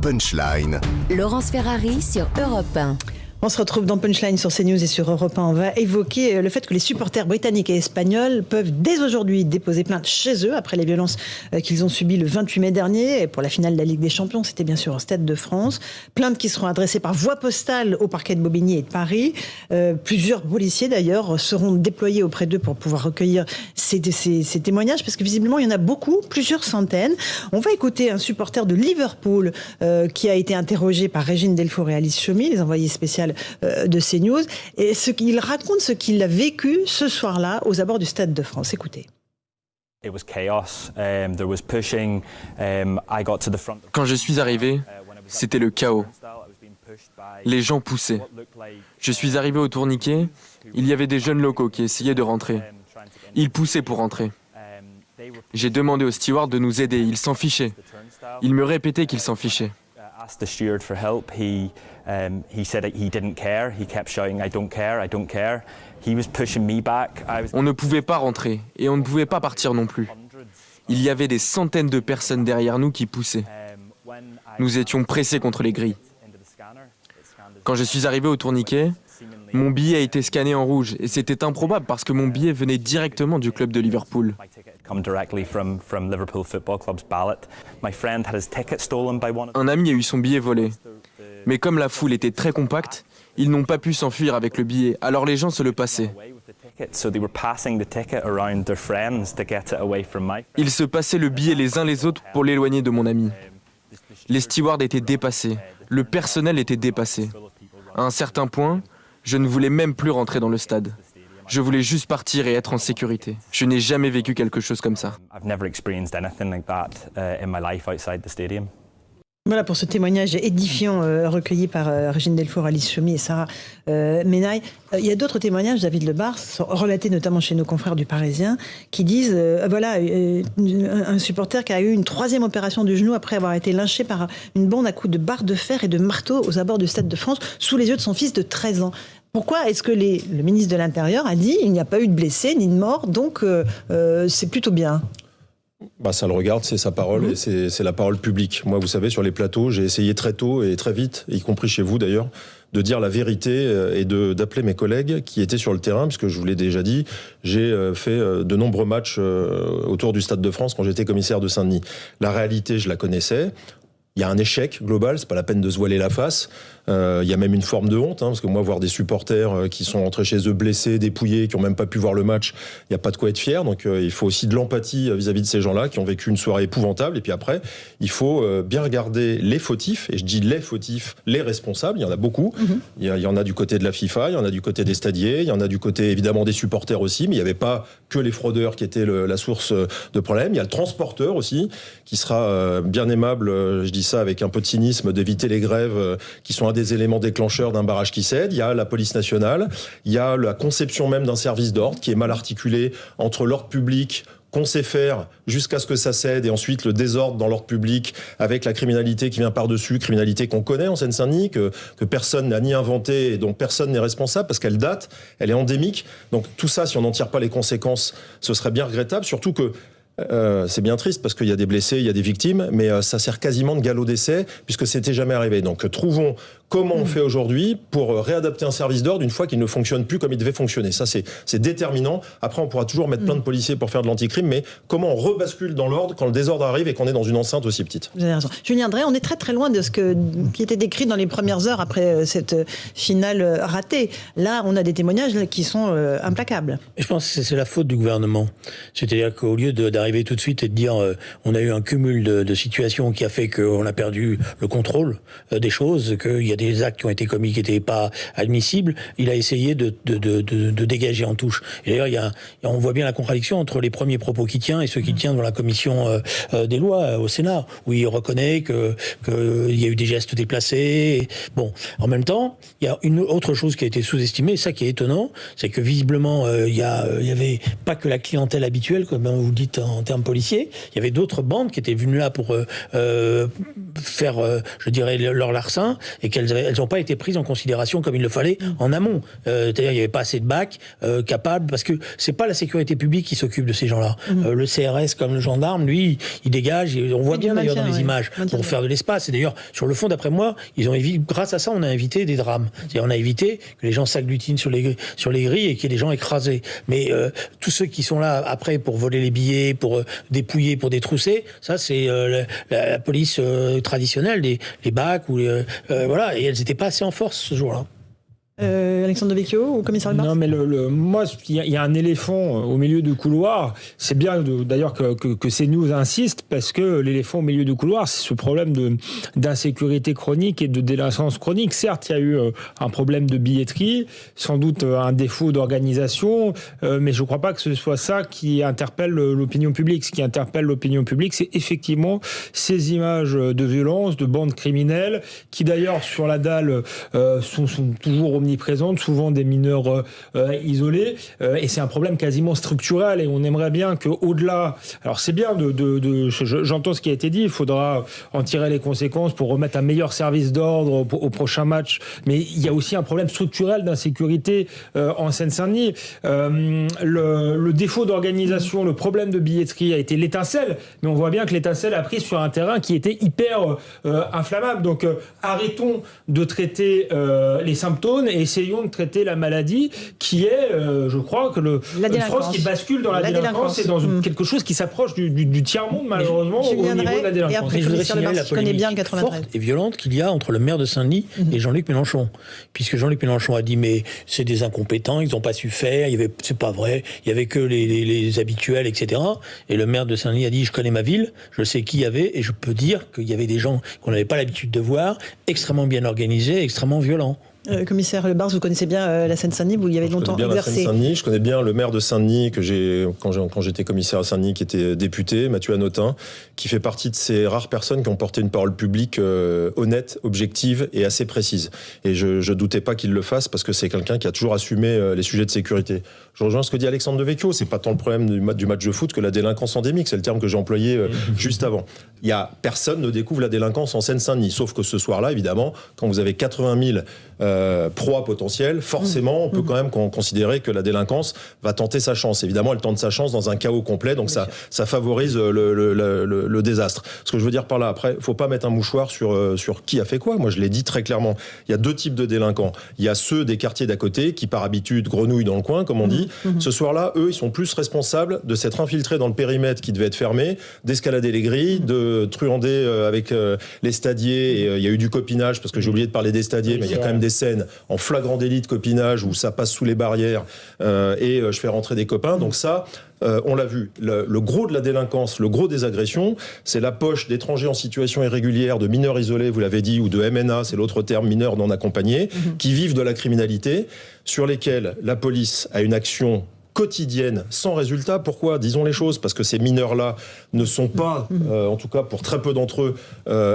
Punchline. Laurence Ferrari sur Europe 1. On se retrouve dans Punchline sur CNews et sur Europe 1. On va évoquer le fait que les supporters britanniques et espagnols peuvent dès aujourd'hui déposer plainte chez eux après les violences qu'ils ont subies le 28 mai dernier pour la finale de la Ligue des Champions. C'était bien sûr au Stade de France. Plaintes qui seront adressées par voie postale au parquet de Bobigny et de Paris. Plusieurs policiers d'ailleurs seront déployés auprès d'eux pour pouvoir recueillir ces témoignages parce que visiblement il y en a beaucoup, plusieurs centaines. On va écouter un supporter de Liverpool qui a été interrogé par Régine Delfour et Alice Chaumy, les envoyés spéciales de CNews, et il raconte ce qu'il a vécu ce soir-là aux abords du Stade de France. Écoutez. Quand je suis arrivé, c'était le chaos. Les gens poussaient. Je suis arrivé au tourniquet, il y avait des jeunes locaux qui essayaient de rentrer. Ils poussaient pour rentrer. J'ai demandé au steward de nous aider, il s'en fichait. Il me répétait qu'il s'en fichait. On ne pouvait pas rentrer et on ne pouvait pas partir non plus. Il y avait des centaines de personnes derrière nous qui poussaient. Nous étions pressés contre les grilles. Quand je suis arrivé au tourniquet, mon billet a été scanné en rouge et c'était improbable parce que mon billet venait directement du club de Liverpool. Un ami a eu son billet volé. Mais comme la foule était très compacte, ils n'ont pas pu s'enfuir avec le billet, alors les gens se le passaient. Ils se passaient le billet les uns les autres pour l'éloigner de mon ami. Les stewards étaient dépassés, le personnel était dépassé. À un certain point, je ne voulais même plus rentrer dans le stade. Je voulais juste partir et être en sécurité. Je n'ai jamais vécu quelque chose comme ça. Voilà pour ce témoignage édifiant recueilli par Régine Delfour, Alice Chaumy et Sarah Menaille. Il y a d'autres témoignages, David Lebars, relatés notamment chez nos confrères du Parisien, qui disent un supporter qui a eu une 3e opération du genou après avoir été lynché par une bande à coups de barres de fer et de marteau aux abords du Stade de France sous les yeux de son fils de 13 ans. Pourquoi est-ce que le ministre de l'Intérieur a dit il n'y a pas eu de blessés ni de morts, donc c'est plutôt bien? Ça le regarde, c'est sa parole et c'est la parole publique. Moi, vous savez, sur les plateaux, j'ai essayé très tôt et très vite, y compris chez vous d'ailleurs, de dire la vérité et d'appeler mes collègues qui étaient sur le terrain, puisque je vous l'ai déjà dit, j'ai fait de nombreux matchs autour du Stade de France quand j'étais commissaire de Saint-Denis. La réalité, je la connaissais. Il y a un échec global, c'est pas la peine de se voiler la face. Il y a même une forme de honte, parce que moi, voir des supporters qui sont rentrés chez eux blessés, dépouillés, qui n'ont même pas pu voir le match, il n'y a pas de quoi être fier. Donc il faut aussi de l'empathie vis-à-vis de ces gens-là qui ont vécu une soirée épouvantable. Et puis après, il faut bien regarder les fautifs, et je dis les fautifs, les responsables, il y en a beaucoup. Il y en a du côté de la FIFA, il y en a du côté des stadiers, il y en a du côté évidemment des supporters aussi, mais il n'y avait pas que les fraudeurs qui étaient la source de problème. Il y a le transporteur aussi, qui sera bien aimable, je dis ça avec un peu de cynisme, d'éviter les grèves qui sont des éléments déclencheurs d'un barrage qui cède. Il y a la police nationale, il y a la conception même d'un service d'ordre qui est mal articulé entre l'ordre public qu'on sait faire jusqu'à ce que ça cède et ensuite le désordre dans l'ordre public avec la criminalité qui vient par-dessus, criminalité qu'on connaît en Seine-Saint-Denis, que personne n'a ni inventé et dont personne n'est responsable parce qu'elle date, elle est endémique. Donc tout ça, si on n'en tire pas les conséquences, ce serait bien regrettable, surtout que c'est bien triste parce qu'il y a des blessés, il y a des victimes, mais ça sert quasiment de galop d'essai puisque c'était jamais arrivé. Donc trouvons comment on fait aujourd'hui pour réadapter un service d'ordre une fois qu'il ne fonctionne plus comme il devait fonctionner. Ça, c'est déterminant. Après, on pourra toujours mettre plein de policiers pour faire de l'anticrime, mais comment on rebascule dans l'ordre quand le désordre arrive et qu'on est dans une enceinte aussi petite. Vous avez raison. Julien Drey, on est très très loin de ce qui était décrit dans les premières heures après cette finale ratée. Là, on a des témoignages qui sont implacables. Je pense que c'est la faute du gouvernement. C'est-à-dire qu'au lieu d'arriver tout de suite et de dire on a eu un cumul de situations qui a fait qu'on a perdu le contrôle des choses, qu'il y a des actes qui ont été commis qui n'étaient pas admissibles, il a essayé de dégager en touche. Et d'ailleurs, on voit bien la contradiction entre les premiers propos qu'il tient et ceux qu'il tient dans la commission des lois au Sénat, où il reconnaît qu'il y a eu des gestes déplacés. Bon, en même temps, il y a une autre chose qui a été sous-estimée, ça qui est étonnant, c'est que visiblement, il y avait pas que la clientèle habituelle, comme vous le dites en termes policiers, il y avait d'autres bandes qui étaient venues là pour faire, je dirais, leur larcin, et qu'elles elles n'ont pas été prises en considération comme il le fallait en amont. C'est-à-dire il n'y avait pas assez de bacs capables, parce que c'est pas la sécurité publique qui s'occupe de ces gens-là. Le CRS, comme le gendarme, lui, il dégage, et on voit bien d'ailleurs dans les images, pour faire de l'espace. Et d'ailleurs, sur le fond, d'après moi, ils ont évité, grâce à ça, on a évité des drames. C'est-à-dire on a évité que les gens s'agglutinent sur les grilles et qu'il y ait des gens écrasés. Mais tous ceux qui sont là après pour voler les billets, pour dépouiller, pour détrousser, ça c'est la police traditionnelle, les BAC, ou voilà, et elles n'étaient pas assez en force ce jour-là. Alexandre Devecchio ou commissaire Lebars? Non, mais moi, il y a un éléphant au milieu du couloir. C'est bien d'ailleurs que CNews insiste, parce que l'éléphant au milieu du couloir, c'est ce problème d'insécurité chronique et de délinquance chronique. Certes, il y a eu un problème de billetterie, sans doute un défaut d'organisation, mais je ne crois pas que ce soit ça qui interpelle l'opinion publique. Ce qui interpelle l'opinion publique, c'est effectivement ces images de violence, de bandes criminelles, qui d'ailleurs, sur la dalle, sont toujours omniprésentes, souvent des mineurs isolés, et c'est un problème quasiment structurel, et on aimerait bien qu'au-delà, alors c'est bien j'entends ce qui a été dit, il faudra en tirer les conséquences pour remettre un meilleur service d'ordre au prochain match, mais il y a aussi un problème structurel d'insécurité en Seine-Saint-Denis. Le défaut d'organisation, le problème de billetterie a été l'étincelle, mais on voit bien que l'étincelle a pris sur un terrain qui était hyper inflammable, donc arrêtons de traiter les symptômes et essayons de traiter la maladie qui est, je crois, que une France qui bascule dans la délinquance et dans quelque chose qui s'approche du tiers-monde, malheureusement, au niveau de la délinquance. Et après, je voudrais signaler la polémique forte et violente qu'il y a entre le maire de Saint-Denis et Jean-Luc Mélenchon. Puisque Jean-Luc Mélenchon a dit, mais c'est des incompétents, ils n'ont pas su faire, c'est pas vrai, il y avait que les habituels, etc. Et le maire de Saint-Denis a dit, je connais ma ville, je sais qui y avait, et je peux dire qu'il y avait des gens qu'on n'avait pas l'habitude de voir, extrêmement bien organisés, extrêmement violents. Commissaire Lebars, vous connaissez bien la Seine-Saint-Denis, vous y avez longtemps exercé. Je connais bien le maire de Saint-Denis quand j'étais commissaire à Saint-Denis, qui était député, Mathieu Hanotin, qui fait partie de ces rares personnes qui ont porté une parole publique honnête, objective et assez précise. Et je doutais pas qu'il le fasse, parce que c'est quelqu'un qui a toujours assumé les sujets de sécurité. Je rejoins ce que dit Alexandre Devecchio, c'est pas tant le problème du match de foot que la délinquance endémique, c'est le terme que j'ai employé juste avant. Personne ne découvre la délinquance en Seine-Saint-Denis, sauf que ce soir-là, évidemment, quand vous avez 80 000 proies potentielles, forcément, on peut quand même considérer que la délinquance va tenter sa chance. Évidemment, elle tente sa chance dans un chaos complet, donc ça favorise le désastre. Ce que je veux dire par là, après, faut pas mettre un mouchoir sur qui a fait quoi. Moi, je l'ai dit très clairement. Il y a deux types de délinquants. Il y a ceux des quartiers d'à côté qui, par habitude, grenouillent dans le coin, comme on dit. Ce soir-là, eux, ils sont plus responsables de s'être infiltrés dans le périmètre qui devait être fermé, d'escalader les grilles, de truander avec les stadiers. Et il y a eu du copinage, parce que j'ai oublié de parler des stadiers, mais il y a quand même des scènes en flagrant délit de copinage où ça passe sous les barrières et je fais rentrer des copains. Donc ça, on l'a vu. Le gros de la délinquance, le gros des agressions, c'est la poche d'étrangers en situation irrégulière, de mineurs isolés, vous l'avez dit, ou de MNA, c'est l'autre terme, mineurs non accompagnés, qui vivent de la criminalité, sur lesquels la police a une action quotidienne, sans résultat. Pourquoi ? Disons les choses, parce que ces mineurs-là ne sont pas, en tout cas pour très peu d'entre eux,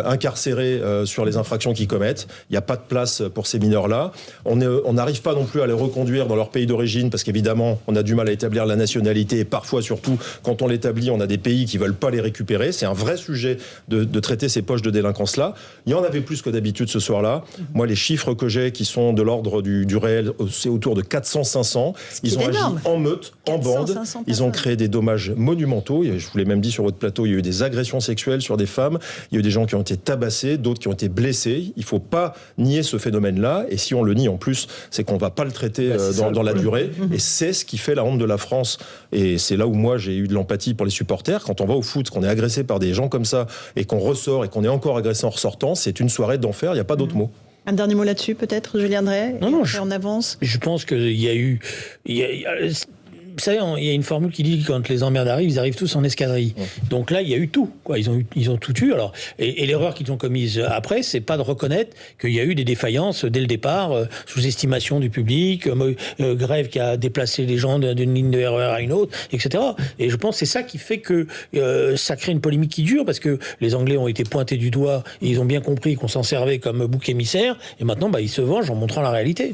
incarcérés sur les infractions qu'ils commettent. Il n'y a pas de place pour ces mineurs-là. On n'arrive pas non plus à les reconduire dans leur pays d'origine, parce qu'évidemment, on a du mal à établir la nationalité, et parfois, surtout, quand on l'établit, on a des pays qui ne veulent pas les récupérer. C'est un vrai sujet de traiter ces poches de délinquance-là. Il y en avait plus que d'habitude ce soir-là. Moi, les chiffres que j'ai, qui sont de l'ordre du réel, c'est autour de 400-500. Ils ont agi en meute, en bande. Ils ont créé des dommages monumentaux. Je vous l'ai même dit sur votre plateau, il y a eu des agressions sexuelles sur des femmes. Il y a eu des gens qui ont été tabassés, d'autres qui ont été blessés. Il ne faut pas nier ce phénomène-là. Et si on le nie en plus, c'est qu'on ne va pas le traiter dans la durée. Et c'est ce qui fait la honte de la France. Et c'est là où moi j'ai eu de l'empathie pour les supporters. Quand on va au foot, qu'on est agressé par des gens comme ça, et qu'on ressort et qu'on est encore agressé en ressortant, c'est une soirée d'enfer. Il n'y a pas d'autre mot. Un dernier mot là-dessus, peut-être, Julien Drey? Non, on avance. Je pense qu'il y a eu... Vous savez, il y a une formule qui dit que quand les emmerdes arrivent, ils arrivent tous en escadrille. Donc là, il y a eu tout, quoi. Ils ont tout eu. Alors, et l'erreur qu'ils ont commise après, c'est pas de reconnaître qu'il y a eu des défaillances dès le départ, sous-estimation du public, grève qui a déplacé les gens d'une ligne de RER à une autre, etc. Et je pense que c'est ça qui fait que ça crée une polémique qui dure, parce que les Anglais ont été pointés du doigt et ils ont bien compris qu'on s'en servait comme bouc émissaire. Et maintenant, ils se vengent en montrant la réalité.